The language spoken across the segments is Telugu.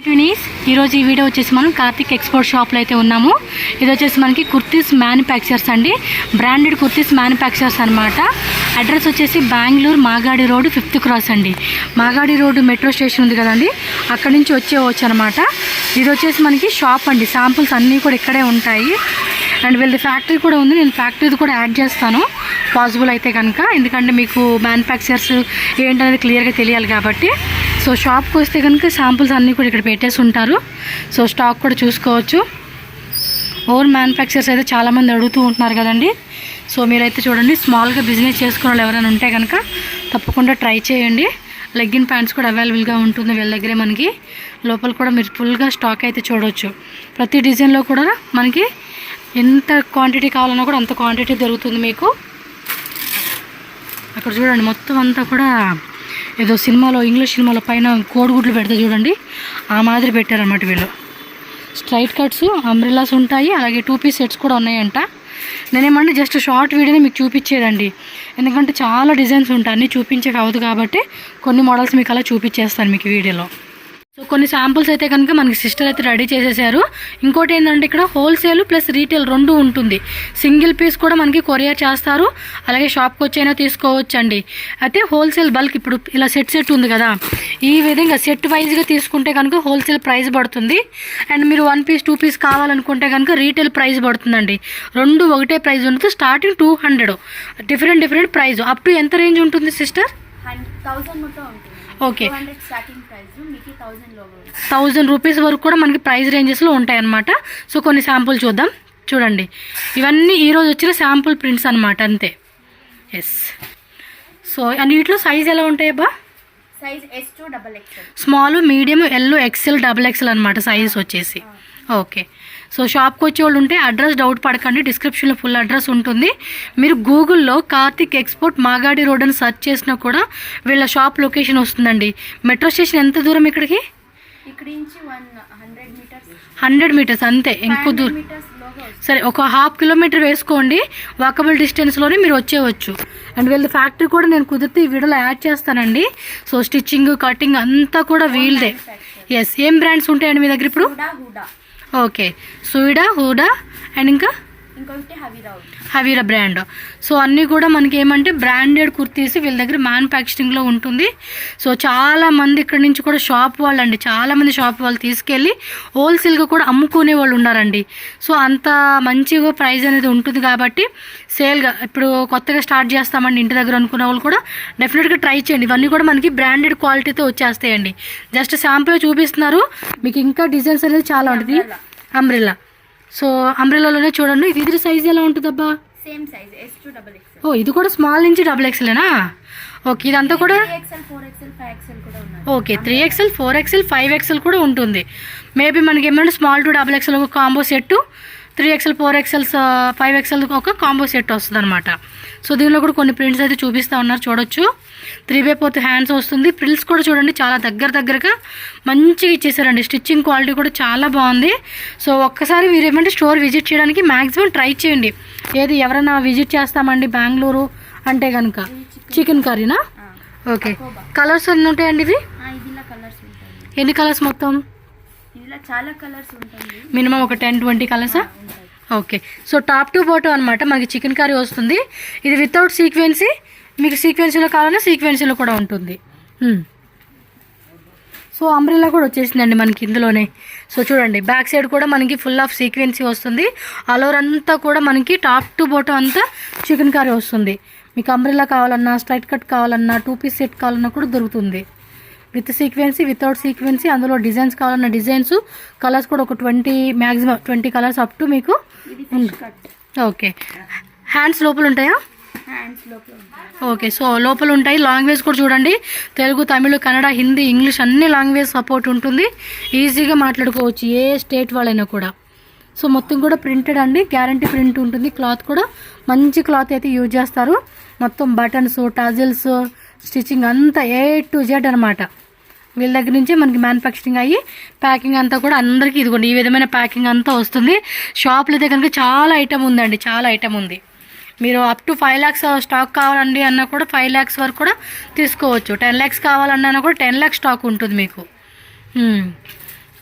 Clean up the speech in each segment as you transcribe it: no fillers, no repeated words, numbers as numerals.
ట్వినీస్ ఈరోజు ఈ వీడియో వచ్చేసి మనం కార్తిక్ ఎక్స్పోర్ట్ షాప్లో అయితే ఉన్నాము. ఇది వచ్చేసి మనకి కుర్తీస్ మ్యానుఫ్యాక్చర్స్ అండి, బ్రాండెడ్ కుర్తీస్ మ్యానుఫ్యాక్చర్స్ అనమాట. అడ్రస్ వచ్చేసి బెంగళూరు మాగాడి రోడ్ 5th క్రాస్ అండి. మాగాడి రోడ్డు మెట్రో స్టేషన్ ఉంది కదండి, అక్కడి నుంచి వచ్చేవచ్చు అనమాట. ఇది వచ్చేసి మనకి షాప్ అండి, శాంపుల్స్ అన్నీ కూడా ఇక్కడే ఉంటాయి. అండ్ వీళ్ళది ఫ్యాక్టరీ కూడా ఉంది, నేను ఫ్యాక్టరీది కూడా యాడ్ చేస్తాను పాసిబుల్ అయితే కనుక, ఎందుకంటే మీకు మ్యానుఫ్యాక్చర్స్ ఏంటనేది క్లియర్గా తెలియాలి కాబట్టి. సో షాప్కి వస్తే కనుక శాంపుల్స్ అన్నీ కూడా ఇక్కడ పెట్టేసి ఉంటారు. సో స్టాక్ కూడా చూసుకోవచ్చు. ఓన్ మ్యానుఫ్యాక్చర్స్ అయితే చాలామంది అడుగుతూ ఉంటున్నారు కదండి. సో మీరైతే చూడండి, స్మాల్గా బిజినెస్ చేసుకునే వాళ్ళు ఎవరైనా ఉంటే కనుక తప్పకుండా ట్రై చేయండి. లెగ్గిన్ ప్యాంట్స్ కూడా అవైలబుల్గా ఉంటుంది వీళ్ళ దగ్గరే. మనకి లోపల కూడా మీరు ఫుల్గా స్టాక్ అయితే చూడవచ్చు. ప్రతి డిజైన్లో కూడా మనకి ఎంత క్వాంటిటీ కావాలన్నా కూడా అంత క్వాంటిటీ దొరుకుతుంది మీకు. అక్కడ చూడండి, మొత్తం అంతా కూడా ఏదో సినిమాలో, ఇంగ్లీష్ సినిమాలో పైన కోడిగుడ్లు పెడితే చూడండి, ఆ మాదిరి పెట్టారన్నమాట వీళ్ళు. స్ట్రైట్ కట్స్, అంబ్రెల్లాస్ ఉంటాయి, అలాగే 2 పీస్ సెట్స్ కూడా ఉన్నాయంట. నేనేమంటే జస్ట్ షార్ట్ వీడియోని మీకు చూపించేదండి, ఎందుకంటే చాలా డిజైన్స్ ఉంటాయి, అన్నీ చూపించేవి అవ్వదు కాబట్టి కొన్ని మోడల్స్ మీకు అలా చూపించేస్తాను మీకు వీడియోలో. సో కొన్ని శాంపుల్స్ అయితే కనుక మనకి సిస్టర్ అయితే రెడీ చేసేసారు. ఇంకోటి ఏంటంటే ఇక్కడ హోల్సేల్ ప్లస్ రీటైల్ రెండు ఉంటుంది. సింగిల్ పీస్ కూడా మనకి కొరియర్ చేస్తారు, అలాగే షాప్కి వచ్చైనా తీసుకోవచ్చు అండి. అయితే హోల్సేల్ బల్క్ ఇప్పుడు ఇలా సెట్ ఉంది కదా, ఈ విధంగా సెట్ వైజ్గా తీసుకుంటే కనుక హోల్సేల్ ప్రైస్ పడుతుంది. అండ్ మీరు 1 పీస్ 2 పీస్ కావాలనుకుంటే కనుక రీటైల్ ప్రైస్ పడుతుందండి. రెండు ఒకటే ప్రైస్ ఉంటుంది. Starting 200, different price. Up to ఎంత రేంజ్ ఉంటుంది సిస్టర్? 1000 ఓకే, 1000 రూపీస్ వరకు కూడా మనకి ప్రైస్ రేంజెస్లో ఉంటాయన్నమాట. సో కొన్ని శాంపుల్ చూద్దాం. చూడండి, ఇవన్నీ ఈరోజు వచ్చిన శాంపుల్ ప్రింట్స్ అనమాట, అంతే. ఎస్. సో అన్నిట్లో సైజ్ ఎలా ఉంటాయి అబ్బా? Size S2 XXL, small, medium, L, XL, XXL అనమాట సైజ్ వచ్చేసి. ఓకే. సో షాప్కి వచ్చే వాళ్ళు ఉంటే అడ్రస్ డౌట్ పడకండి, డిస్క్రిప్షన్లో ఫుల్ అడ్రస్ ఉంటుంది. మీరు గూగుల్లో కార్తిక్ ఎక్స్పోర్ట్ మాగాడి రోడ్ అని సెర్చ్ చేసినా కూడా వీళ్ళ షాప్ లొకేషన్ వస్తుందండి. మెట్రో స్టేషన్ ఎంత దూరం ఇక్కడికి? ఇక్కడి నుంచి 100 మీటర్స్ అంతే, ఇంకో దూరం. సరే, ఒక 1/2 కిలోమీటర్ వేసుకోండి, వాకబుల్ డిస్టెన్స్లోనే మీరు వచ్చేవచ్చు. అండ్ వీళ్ళ ఫ్యాక్టరీ కూడా నేను కుదిరితే ఈ వీడియోలో యాడ్ చేస్తానండి. సో స్టిచ్చింగ్, కటింగ్ అంతా కూడా వీళ్ళదే. ఎస్. ఏం బ్రాండ్స్ ఉంటాయండి మీ దగ్గర ఇప్పుడు? ఓకే, సుయిడా, హూడా అండ్ ఇంకా హవీరా బ్రాండ్. సో అన్నీ కూడా మనకి ఏమంటే బ్రాండెడ్ కుర్తీస్ వీళ్ళ దగ్గర మ్యానుఫ్యాక్చరింగ్లో ఉంటుంది. సో చాలామంది ఇక్కడ నుంచి కూడా షాప్ వాళ్ళు అండి, చాలామంది షాప్ వాళ్ళు తీసుకెళ్ళి హోల్సేల్గా కూడా అమ్ముకునే వాళ్ళు ఉన్నారండి. సో అంత మంచిగా ప్రైస్ అనేది ఉంటుంది కాబట్టి సేల్గా ఇప్పుడు కొత్తగా స్టార్ట్ చేస్తామండి ఇంటి దగ్గర అనుకునే వాళ్ళు కూడా డెఫినెట్గా ట్రై చేయండి. ఇవన్నీ కూడా మనకి బ్రాండెడ్ క్వాలిటీతో వచ్చేస్తాయండి. జస్ట్ శాంపుల్ చూపిస్తున్నారు, మీకు ఇంకా డిజైన్స్ అనేది చాలా ఉంటుంది. అంబ్రెల్లా. సో అంబ్రెల్లాలోనే చూడండి, ఇది సైజ్ ఎలా ఉంటుందబ్బా? Same size S2 XXL. ఓ, ఇది కూడా స్మాల్ నుంచి XXLనా? ఓకే, ఇదంతా కూడా 3XL 4XL 5XL కూడా ఉన్నాయి. ఓకే, 3XL 4XL 5XL కూడా ఉంటుంది. మేబీ మనకి ఏమంటే స్మాల్ టు XXL ఒక combo set, 3XL 4XL 5XL ఒక కాంబో సెట్ వస్తుంది అనమాట. సో దీనిలో కూడా కొన్ని ప్రింట్స్ అయితే చూపిస్తూ ఉన్నారు, చూడొచ్చు. 3/4 హ్యాండ్స్ వస్తుంది. ఫ్రిల్స్ కూడా చూడండి, చాలా దగ్గరగా మంచిగా ఇచ్చేసారండి. స్టిచ్చింగ్ క్వాలిటీ కూడా చాలా బాగుంది. సో ఒక్కసారి మీరు ఏమంటే స్టోర్ విజిట్ చేయడానికి మ్యాక్సిమం ట్రై చేయండి. ఏది ఎవరైనా విజిట్ చేస్తామండి బెంగళూరు అంటే కనుక. చికెన్ కర్రీనా? ఓకే. కలర్స్ ఎన్ని ఉంటాయండి ఇది? ఎన్ని కలర్స్ మొత్తం? చాలా కలర్స్ ఉంటాయి, మినిమం ఒక 10-20 కలర్సా? Okay. So top to bottom అనమాట మనకి చికెన్ కర్రీ వస్తుంది. ఇది వితౌట్ సీక్వెన్సీ, మీకు సీక్వెన్సీలో కావాలన్నా సీక్వెన్సీలో కూడా ఉంటుంది. సో అంబ్రెల్లా కూడా వచ్చేసిందండి మనకి ఇందులోనే. సో చూడండి, బ్యాక్ సైడ్ కూడా మనకి ఫుల్ ఆఫ్ సీక్వెన్సీ వస్తుంది. ఆల్ ఓవర్ అంతా కూడా మనకి టాప్ టు బాటమ్ అంతా చికెన్ కర్రీ వస్తుంది. మీకు అంబ్రెల్లా కావాలన్నా, స్ట్రైట్ కట్ కావాలన్నా, 2 పీస్ సెట్ కావాలన్నా కూడా దొరుకుతుంది. విత్ సీక్వెన్సీ, వితౌట్ సీక్వెన్సీ, అందులో డిజైన్స్ కావాలన్న డిజైన్స్, కలర్స్ కూడా ఒక 20 కలర్స్ అప్ టు మీకు. ఓకే. హ్యాండ్స్ లోపల ఉంటాయా? ఓకే. సో లోపల ఉంటాయి. లాంగ్వేజ్ కూడా చూడండి, తెలుగు, తమిళ్, కన్నడ, హిందీ, ఇంగ్లీష్ అన్ని లాంగ్వేజ్ సపోర్ట్ ఉంటుంది. ఈజీగా మాట్లాడుకోవచ్చు ఏ స్టేట్ వాళ్ళైనా కూడా. సో మొత్తం కూడా ప్రింటెడ్ అండి, గ్యారంటీ ప్రింట్ ఉంటుంది. క్లాత్ కూడా మంచి క్లాత్ అయితే యూజ్ చేస్తారు. మొత్తం బటన్స్, టజిల్స్, స్టిచ్చింగ్ అంతా A to Z అనమాట. వీళ్ళ దగ్గర నుంచే మనకి మ్యానుఫ్యాక్చరింగ్ అయ్యి ప్యాకింగ్ అంతా కూడా అందరికీ ఇదిగోండి ఈ విధమైన ప్యాకింగ్ అంతా వస్తుంది. షాప్లో అయితే కనుక చాలా ఐటమ్ ఉందండి, చాలా ఐటమ్ ఉంది. మీరు అప్ టు 5 lakhs స్టాక్ కావాలండి అన్నా కూడా 5 lakhs వరకు కూడా తీసుకోవచ్చు. 10 lakhs కావాలన్నా కూడా 10 lakhs స్టాక్ ఉంటుంది మీకు.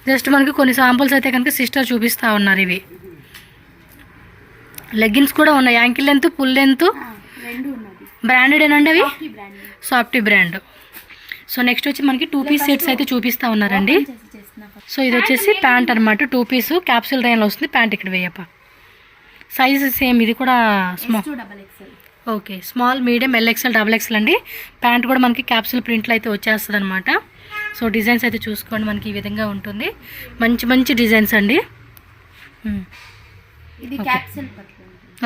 జస్ట్ మనకి కొన్ని శాంపుల్స్ అయితే కనుక సిస్టర్ చూపిస్తూ ఉన్నారు. ఇవి లెగ్గిన్స్ కూడా ఉన్నాయి, యాంకిల్ లెంత్ ఫుల్ లెంత్ రెండు ఉన్నది. బ్రాండెడ్ ఏనండి అవి, ఈ brand softy brand. So next వచ్చి మనకి 2 పీస్ సెట్స్ అయితే చూపిస్తూ ఉన్నారండి. సో ఇది వచ్చేసి ప్యాంట్ అనమాట, 2 పీస్ క్యాప్సూల్ రేంజ్లో వస్తుంది. ప్యాంట్ ఇక్కడ వేయప్ప, సైజ్ సేమ్, ఇది కూడా small. Okay, small, medium, LXL, XXL అండి. ప్యాంట్ కూడా మనకి క్యాప్సూల్ ప్రింట్లో అయితే వచ్చేస్తుంది అనమాట. సో డిజైన్స్ అయితే చూసుకోండి, మనకి ఈ విధంగా ఉంటుంది. మంచి మంచి డిజైన్స్ అండి. ఇది క్యాప్సూల్ పట్టు.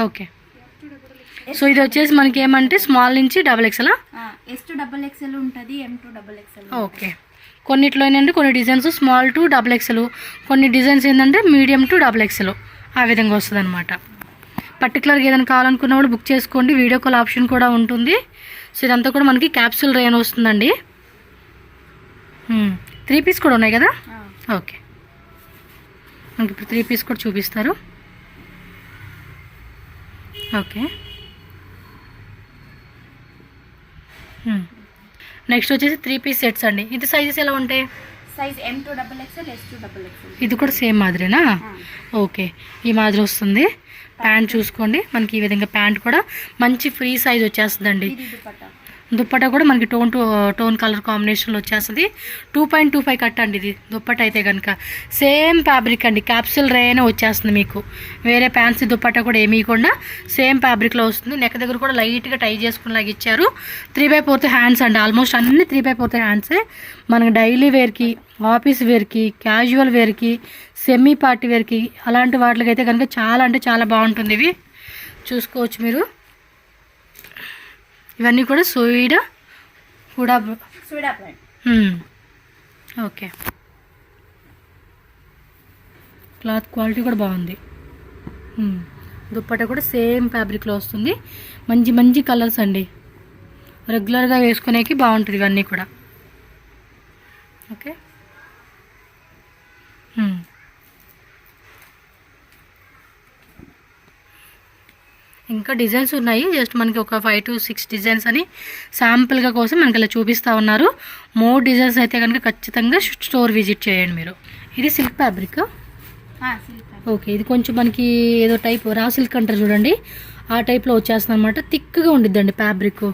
ఓకే, సో ఇది వచ్చేసి మనకి ఏమంటే స్మాల్ నుంచి XXL, S2 ఉంటుంది, M2 XXL. ఓకే, కొన్నిట్లో ఏంటంటే కొన్ని డిజైన్స్ స్మాల్ టు XXL, కొన్ని డిజైన్స్ ఏంటంటే మీడియం టు XXL, ఆ విధంగా వస్తుంది అనమాట. పర్టికులర్గా ఏదైనా కావాలనుకున్న వాళ్ళు బుక్ చేసుకోండి, వీడియో కాల్ ఆప్షన్ కూడా ఉంటుంది. సో ఇదంతా కూడా మనకి క్యాప్సూల్ రేన్ వస్తుందండి. 3 పీస్ కూడా ఉన్నాయి కదా. ఓకే, మనకి ఇప్పుడు 3 పీస్ కూడా చూపిస్తారు. ఓకే, నెక్స్ట్ వచ్చేసి 3 పీస్ సెట్స్ అండి. ఇది సైజెస్ ఎలా ఉంటాయి? Size M2 XXL, S2 XXL. ఇది కూడా సేమ్ మాదిరినా? ఓకే, ఈ మాదిరి వస్తుంది. ప్యాంట్ చూసుకోండి, మనకి ఈ విధంగా ప్యాంట్ కూడా మంచి ఫ్రీ సైజ్ వచ్చేస్తుందండి. దుప్పట్టా కూడా మనకి టోన్ కలర్ కాంబినేషన్లో వచ్చేస్తుంది. 2.25 కట్ అండి ఇది దుప్పట్టా అయితే కనుక. సేమ్ ఫ్యాబ్రిక్ అండి, క్యాప్సూల్ రేనే వచ్చేస్తుంది మీకు. వేరే ఫ్యాన్సీ దుప్పట్టా కూడా ఏమీ కూడా సేమ్ ఫ్యాబ్రిక్లో వస్తుంది. నెక్ దగ్గర కూడా లైట్గా టై చేసుకునేలాగా ఇచ్చారు. 3/4 హ్యాండ్స్ అండి, ఆల్మోస్ట్ అన్ని 3/4 హ్యాండ్సే. మనకి డైలీ వేర్కి, ఆఫీస్ వేర్కి, క్యాజువల్ వేర్కి, సెమీ పార్టీ వేర్కి, అలాంటి వాటికి అయితే కనుక చాలా అంటే చాలా బాగుంటుంది. ఇవి చూసుకోవచ్చు మీరు. ఇవన్నీ కూడా సోయిడా ఓకే, క్లాత్ క్వాలిటీ కూడా బాగుంది. దుప్పట్టా కూడా సేమ్ ఫ్యాబ్రిక్లో వస్తుంది. మంచి మంచి కలర్స్ అండి, రెగ్యులర్గా వేసుకునేకి బాగుంటుంది ఇవన్నీ కూడా. ఓకే, ఇంకా డిజైన్స్ ఉన్నాయి. జస్ట్ మనకి ఒక 5 to 6 డిజైన్స్ అని శాంపుల్గా కోసం మనకి ఇలా చూపిస్తూ ఉన్నారు. మోర్ డిజైన్స్ అయితే కనుక ఖచ్చితంగా స్టోర్ విజిట్ చేయండి మీరు. ఇది సిల్క్ ఫ్యాబ్రిక్. ఓకే, ఇది కొంచెం మనకి ఏదో టైప్ రా సిల్క్ అంటారు చూడండి, ఆ టైప్లో వచ్చేస్తుంది అనమాట. థిక్గా ఉండిద్దండి ఫ్యాబ్రిక్.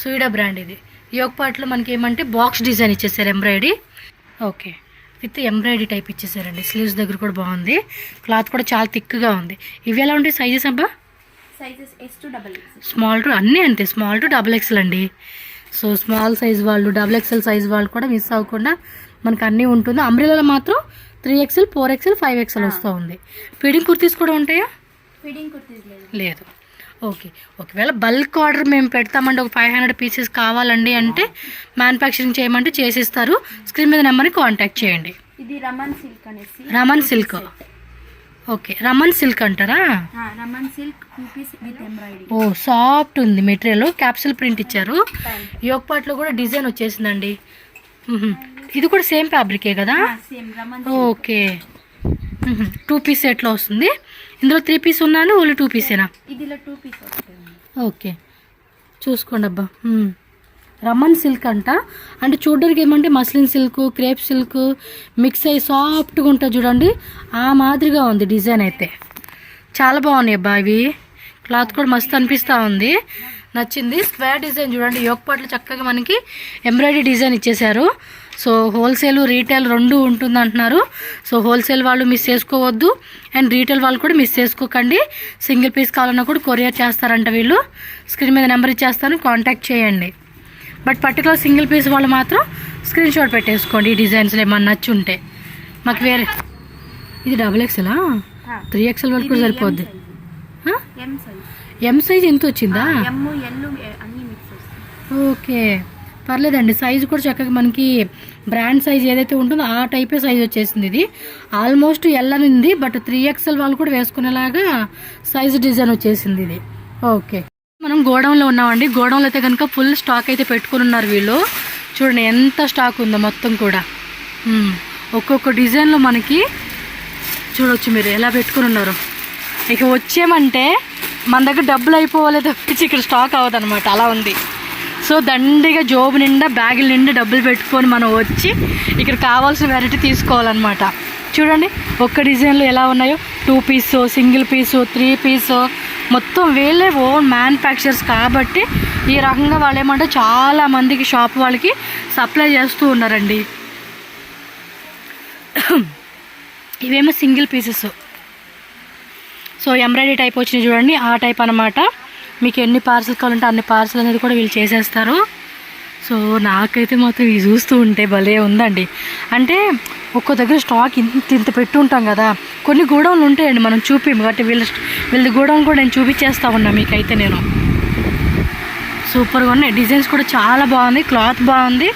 సూయిడా బ్రాండ్ ఇది. యోగ్ పార్ట్లో మనకి ఏమంటే బాక్స్ డిజైన్ ఇచ్చేసారు, embroidery. Okay, with embroidery type ఇచ్చేసారండి. స్లీవ్స్ దగ్గర కూడా బాగుంది, క్లాత్ కూడా చాలా థిక్గా ఉంది. ఇవి ఎలా ఉంటాయి సైజెస్ అబ్బా? Sizes S2 XXL. Small to అన్నీ అంతే, స్మాల్ టు XXL అండి. సో స్మాల్ సైజ్ వాళ్ళు, XXL సైజ్ వాళ్ళు కూడా మిస్ అవ్వకుండా మనకు అన్నీ ఉంటుంది. అంబ్రెల్లాలో మాత్రం 3XL, 4XL, 5XL వస్తూ ఉంది. ఫీడింగ్ కుర్తీస్ కూడా ఉంటాయా? ఫీడింగ్ కుర్తీస్ లేదు. ఓకే, ఒకవేళ బల్క్ ఆర్డర్ మేము పెడతామండి, ఒక 500 పీసెస్ కావాలండి అంటే మ్యానుఫ్యాక్చరింగ్ చేయమంటే చేసిస్తారు. స్క్రీన్ మీద నెంబర్ని కాంటాక్ట్ చేయండి. ఇది రమన్ సిల్క్ అనేసి. Roman silk. Okay, roman silk అంటారా? Roman silk 2 piece with embroidery. ఓ, సాఫ్ట్ ఉంది మెటీరియల్, క్యాప్సూల్ ప్రింట్ ఇచ్చారు. యోగ్ పార్ట్లో కూడా డిజైన్ వచ్చేసిందండి. ఇది కూడా సేమ్ ఫ్యాబ్రికే కదా? ఓకే, 2 పీస్ సెట్లో వస్తుంది. ఇందులో 3 పీస్ ఉన్నాను, ఓన్లీ 2 పీసేనా? ఇదిలో 2 పీస్ వస్తుంది. ఓకే, చూసుకోండి అబ్బా. రమన్ సిల్క్ అంట, అంటే చూడడానికి ఏమంటే muslin silk, crepe silk mix అయ్యి సాఫ్ట్గా ఉంటుంది చూడండి, ఆ మాదిరిగా ఉంది డిజైన్ అయితే. చాలా బాగున్నాయి అబ్బా ఇవి. క్లాత్ కూడా మస్తు అనిపిస్తూ ఉంది, నచ్చింది. స్క్వేర్ డిజైన్ చూడండి, యోగ్ పార్ట్లో చక్కగా మనకి ఎంబ్రాయిడరీ డిజైన్ ఇచ్చేసారు. సో హోల్సేల్, రీటైల్ రెండు ఉంటుంది అంటున్నారు. సో హోల్సేల్ వాళ్ళు మిస్ చేసుకోవద్దు, అండ్ రీటైల్ వాళ్ళు కూడా మిస్ చేసుకోకండి. సింగిల్ పీస్ కావాలన్నా కూడా కొరియర్ చేస్తారంట వీళ్ళు. స్క్రీన్ మీద నెంబర్ ఇచ్చేస్తాను, కాంటాక్ట్ చేయండి. బట్ పర్టికులర్ సింగిల్ పీస్ వాళ్ళు మాత్రం స్క్రీన్ షాట్ పెట్టేసుకోండి. ఈ డిజైన్స్లో ఏమన్నా నచ్చి ఉంటే. మాకు వేరే ఇది XXL, 3XL వరకు కూడా సరిపోద్ది. ఎం సైజ్ ఎంత వచ్చిందా? ఓకే, పర్లేదండి. సైజు కూడా చక్కగా మనకి బ్రాండ్ సైజ్ ఏదైతే ఉంటుందో ఆ టైపే సైజ్ వచ్చేసింది. ఇది ఆల్మోస్ట్ L అని ఉంది, బట్ 3XL వాళ్ళు కూడా వేసుకునేలాగా సైజు డిజైన్ వచ్చేసింది ఇది. ఓకే, మనం గోడౌన్లో ఉన్నామండి. గోడౌన్లో అయితే కనుక ఫుల్ స్టాక్ అయితే పెట్టుకుని ఉన్నారు వీళ్ళు. చూడండి ఎంత స్టాక్ ఉందో మొత్తం కూడా. ఒక్కొక్క డిజైన్లో మనకి చూడవచ్చు మీరు ఎలా పెట్టుకుని ఉన్నారు. ఇక వచ్చేమంటే మన దగ్గర డబ్బులు అయిపోవాలి తప్పించి ఇక్కడ స్టాక్ అవ్వదు అనమాట, అలా ఉంది. సో దండిగా జోబు నిండా బ్యాగుల నిండా డబ్బులు పెట్టుకొని మనం వచ్చి ఇక్కడ కావాల్సిన వెరైటీ తీసుకోవాలన్నమాట. చూడండి ఒక్క డిజైన్లు ఎలా ఉన్నాయో, 2 పీస్, సింగిల్ పీసు, 3 పీసు, మొత్తం వీళ్ళే ఓన్ మ్యానుఫ్యాక్చర్స్ కాబట్టి ఈ రకంగా వాళ్ళు ఏమంటే చాలామందికి షాప్ వాళ్ళకి సప్లై చేస్తూ ఉన్నారండి. ఇవేమో single pieces. So embroidery type వచ్చినాయి చూడండి, ఆ టైప్ అనమాట. మీకు ఎన్ని పార్సల్ కావాలంటే అన్ని పార్సల్ అనేది కూడా వీళ్ళు చేసేస్తారు. సో నాకైతే మాత్రం ఇవి చూస్తూ ఉంటే భలే ఉందండి. అంటే ఒక్కో దగ్గర స్టాక్ ఇంత పెట్టి ఉంటాం కదా, కొన్ని గోడౌన్లు ఉంటాయండి మనం చూపిము కాబట్టి వీళ్ళ గోడౌన్ కూడా నేను చూపించేస్తా ఉన్నా మీకైతే. నేను సూపర్గా ఉన్నాయి, డిజైన్స్ కూడా చాలా బాగుంది, క్లాత్ బాగుంది,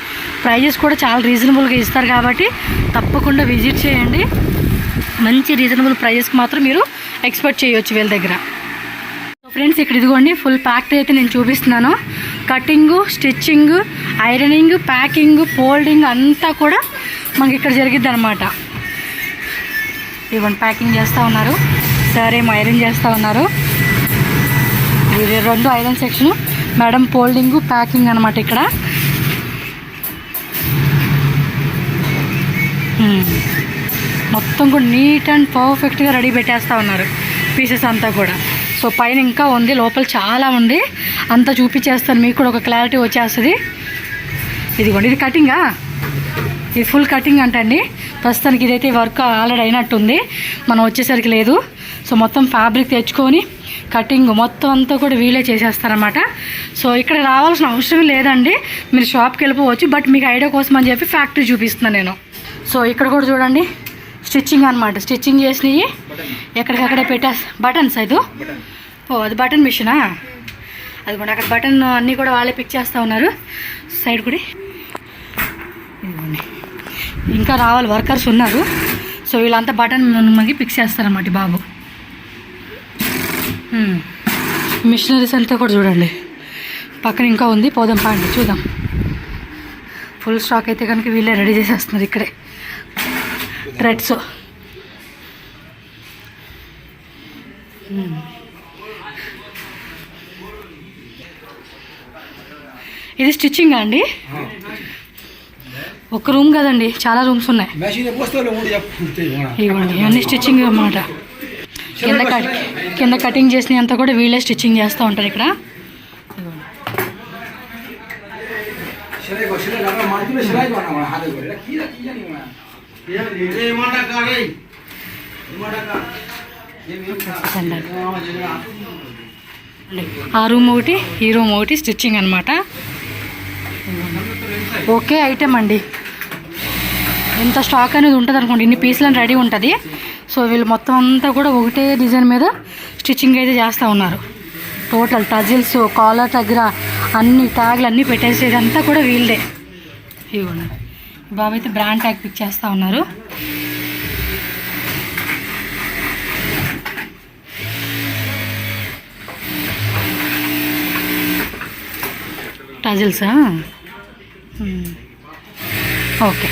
ప్రైజెస్ కూడా చాలా రీజనబుల్గా ఇస్తారు కాబట్టి తప్పకుండా విజిట్ చేయండి. మంచి రీజనబుల్ ప్రైజెస్కి మాత్రం మీరు ఎక్స్పెక్ట్ చేయొచ్చు వీళ్ళ దగ్గర. ఫ్రెండ్స్ ఇక్కడ ఇదిగోండి ఫుల్ ప్యాక్డ్ అయితే నేను చూపిస్తున్నాను. Cutting, stitching, ironing, packing, folding అంతా కూడా మనకి ఇక్కడ జరిగిద్ది అనమాట. ఇదిగోండి ప్యాకింగ్ చేస్తూ ఉన్నారు, సార్ ఏమో ఐరన్ చేస్తూ ఉన్నారు. ఇది 2 iron section, madam folding, packing అనమాట ఇక్కడ. మొత్తం కూడా నీట్ అండ్ పర్ఫెక్ట్గా రెడీ పెట్టేస్తూ ఉన్నారు పీసెస్ అంతా కూడా. సో పైన ఇంకా ఉంది, లోపల చాలా ఉంది, అంతా చూపించేస్తాను మీకు కూడా ఒక క్లారిటీ వచ్చేస్తుంది. ఇదిగోండి ఇది కటింగా, ఇది ఫుల్ కటింగ్ అంటండి. ప్రస్తుతానికి ఇదైతే వర్క్ ఆల్రెడీ అయినట్టుంది, మనం వచ్చేసరికి లేదు. సో మొత్తం ఫ్యాబ్రిక్ తెచ్చుకొని కటింగ్ మొత్తం అంతా కూడా వీళ్ళే చేసేస్తారనమాట. సో ఇక్కడ రావాల్సిన అవసరం లేదండి, మీరు షాప్కి వెళ్ళిపోవచ్చు. బట్ మీకు ఐడియా కోసం అని చెప్పి ఫ్యాక్టరీ చూపిస్తున్నాను నేను. సో ఇక్కడ కూడా చూడండి స్టిచ్చింగ్ అనమాట, స్టిచ్చింగ్ చేసినవి ఎక్కడికక్కడే బటన్స్. అది అది బటన్ మిషనా, అది కూడా అక్కడ బటన్ అన్నీ కూడా వాళ్ళే పిక్ చేస్తూ ఉన్నారు. సైడ్ కూడా ఇంకా రావాలి, వర్కర్స్ ఉన్నారు. సో వీళ్ళంతా బటన్ మనకి పిక్ చేస్తారన్నమాట బాబు. మిషనరీస్ అంతా కూడా చూడండి, పక్కన ఇంకా ఉంది, పోదాం పాండి చూద్దాం. ఫుల్ స్టాక్ అయితే కనుక వీళ్ళే రెడీ చేసేస్తున్నారు ఇక్కడే. థ్రెడ్స్ ఇది స్టిచ్చింగ్ అండి. ఒక రూమ్ కదండి, చాలా రూమ్స్ ఉన్నాయి. ఇవ్వండి ఇవన్నీ స్టిచ్చింగ్ అన్నమాట. కింద కటింగ్ చేసినవి అంతా కూడా వీళ్ళే స్టిచ్చింగ్ చేస్తూ ఉంటారు ఇక్కడ. ఆ రూమ్ ఒకటి, ఈ రూమ్ ఒకటి స్టిచ్చింగ్ అనమాట. ఓకే ఐటమ్ అండి, ఎంత స్టాక్ అనేది ఉంటుంది అనుకోండి, ఇన్ని పీసులను రెడీ ఉంటుంది. సో వీళ్ళు మొత్తం అంతా కూడా ఒకటే డిజైన్ మీద స్టిచ్చింగ్ అయితే చేస్తూ ఉన్నారు. టోటల్ టజిల్స్, కాలర్ దగ్గర అన్ని ట్యాగ్లు అన్నీ పెట్టేసేది అంతా కూడా వీళ్ళదే. ఇవ్వండి బాబు అయితే బ్రాండ్ ట్యాగ్ పిక్ చేస్తూ ఉన్నారు. టజిల్సా, ఓకే.